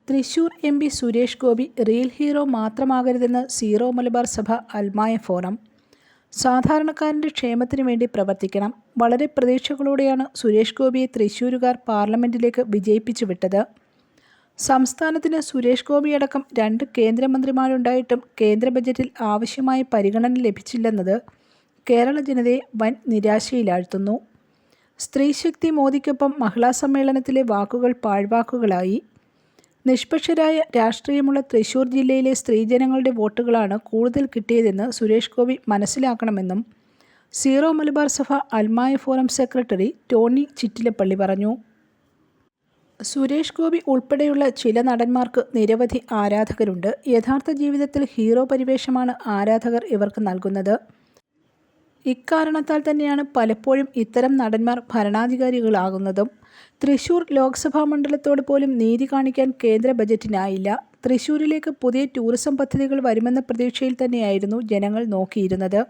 Thrissur MP. Suresh Gopi real hero മാത്രമാകരുതെന്ന് Syro Malabar Sabha Almaya forum. സാധാരണക്കാരൻ്റെ ക്ഷേമത്തിനു വേണ്ടി പ്രവർത്തിക്കണം. വളരെ പ്രതീക്ഷകളോടെയാണ് സുരേഷ് ഗോപിയെ തൃശ്ശൂരുകാർ പാർലമെൻറ്റിലേക്ക് വിജയിപ്പിച്ചു വിട്ടത്. സംസ്ഥാനത്തിന് സുരേഷ് ഗോപിയടക്കം 2 കേന്ദ്രമന്ത്രിമാരുണ്ടായിട്ടും കേന്ദ്ര ബജറ്റിൽ ആവശ്യമായ പരിഗണന ലഭിച്ചില്ലെന്നത് കേരള ജനതയെ വൻ നിരാശയിലാഴ്ത്തുന്നു. സ്ത്രീശക്തി മോദിക്കൊപ്പം മഹിളാ സമ്മേളനത്തിലെ വാക്കുകൾ പാഴ്വാക്കുകളായി. നിഷ്പക്ഷരായ രാഷ്ട്രീയമുള്ള തൃശൂർ ജില്ലയിലെ സ്ത്രീജനങ്ങളുടെ വോട്ടുകളാണ് കൂടുതൽ കിട്ടിയതെന്ന് Suresh Gopi മനസ്സിലാക്കണമെന്നും zero Malabar Sabha Almaya forum secretary Tony Chittilappilly പറഞ്ഞു. സുരേഷ് ഗോപി ഉൾപ്പെടെയുള്ള ചില നടന്മാർക്ക് നിരവധി ആരാധകരുണ്ട്. യഥാർത്ഥ ജീവിതത്തിൽ ഹീറോ പരിവേഷമാണ് ആരാധകർ ഇവർക്ക് നൽകുന്നത്. ഇക്കാരണത്താൽ തന്നെയാണ് പലപ്പോഴും ഇത്തരം നടന്മാർ ഭരണാധികാരികളാകുന്നതും. തൃശൂർ ലോക്സഭാ മണ്ഡലത്തോട് പോലും നീതി കാണിക്കാൻ കേന്ദ്ര ബജറ്റിനായില്ല. തൃശൂരിലേക്ക് പുതിയ ടൂറിസം പദ്ധതികൾ വരുമെന്ന പ്രതീക്ഷയിൽ തന്നെയായിരുന്നു ജനങ്ങൾ നോക്കിയിരുന്നത്.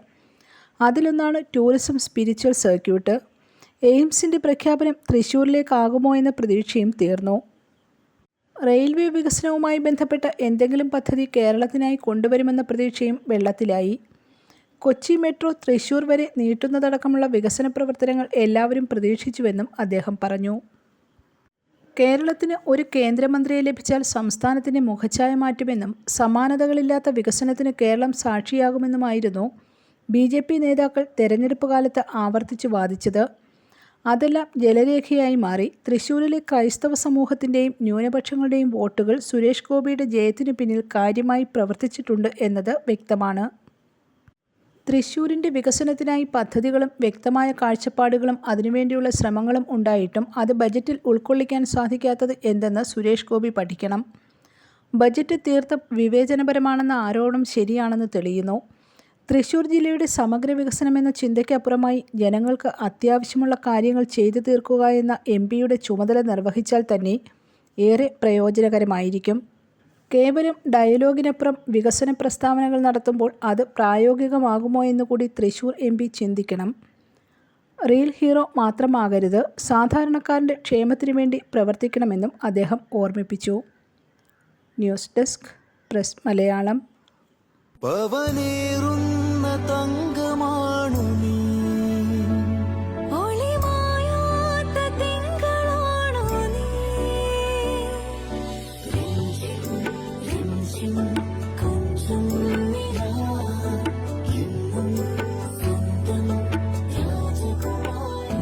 അതിലൊന്നാണ് ടൂറിസം സ്പിരിച്വൽ സർക്യൂട്ട്. എയിംസിൻ്റെ പ്രഖ്യാപനം തൃശൂരിലേക്കാകുമോ എന്ന പ്രതീക്ഷയും തീർന്നു. റെയിൽവേ വികസനവുമായി ബന്ധപ്പെട്ട എന്തെങ്കിലും പദ്ധതി കേരളത്തിനായി കൊണ്ടുവരുമെന്ന പ്രതീക്ഷയും വെള്ളത്തിലായി. കൊച്ചി മെട്രോ തൃശൂർ വരെ നീട്ടുന്നതടക്കമുള്ള വികസന പ്രവർത്തനങ്ങൾ എല്ലാവരും പ്രതീക്ഷിച്ചുവെന്നും അദ്ദേഹം പറഞ്ഞു. കേരളത്തിന് ഒരു കേന്ദ്രമന്ത്രിയെ ലഭിച്ചാൽ സംസ്ഥാനത്തിൻ്റെ മുഖച്ഛായ മാറ്റുമെന്നും സമാനതകളില്ലാത്ത വികസനത്തിന് കേരളം സാക്ഷിയാകുമെന്നുമായിരുന്നു BJP നേതാക്കൾ തെരഞ്ഞെടുപ്പ് കാലത്ത് ആവർത്തിച്ചു വാദിച്ചത്. അതെല്ലാം ജലരേഖയായി മാറി. തൃശൂരിലെ ക്രൈസ്തവ സമൂഹത്തിൻ്റെയും ന്യൂനപക്ഷങ്ങളുടെയും വോട്ടുകൾ സുരേഷ് ഗോപിയുടെ ജയത്തിനു പിന്നിൽ കാര്യമായി പ്രവർത്തിച്ചിട്ടുണ്ട് എന്നത് വ്യക്തമാണ്. തൃശൂരിൻ്റെ വികസനത്തിനായി പദ്ധതികളും വ്യക്തമായ കാഴ്ചപ്പാടുകളും അതിനുവേണ്ടിയുള്ള ശ്രമങ്ങളും ഉണ്ടായിട്ടും അത് ബജറ്റിൽ ഉൾക്കൊള്ളിക്കാൻ സാധിക്കാത്തത് എന്തെന്ന് സുരേഷ് ഗോപി പഠിക്കണം. ബജറ്റ് തീർത്തും വിവേചനപരമാണെന്ന ആരോപണം ശരിയാണെന്ന് തെളിയുന്നു. തൃശൂർ ജില്ലയുടെ സമഗ്ര വികസനമെന്ന ചിന്തയ്ക്കപ്പുറമായി ജനങ്ങൾക്ക് അത്യാവശ്യമുള്ള കാര്യങ്ങൾ ചെയ്തു തീർക്കുക എന്ന MP-യുടെ ചുമതല നിർവഹിച്ചാൽ തന്നെ ഏറെ പ്രയോജനകരമായിരിക്കും. കേവലം ഡയലോഗിനപ്പുറം വികസന പ്രസ്താവനകൾ നടത്തുമ്പോൾ അത് പ്രായോഗികമാകുമോ എന്നുകൂടി തൃശൂർ MP ചിന്തിക്കണം. റിയൽ ഹീറോ മാത്രമാകരുത്, സാധാരണക്കാരൻ്റെ ക്ഷേമത്തിനു വേണ്ടി പ്രവർത്തിക്കണമെന്നും അദ്ദേഹം ഓർമ്മിപ്പിച്ചു. News desk press Malayalam.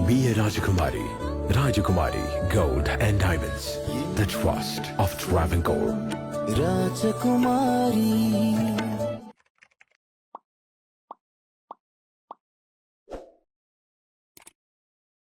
Be a Rajakumari. Rajakumari Gold and Diamonds. The trust of Travancore. Rajakumari.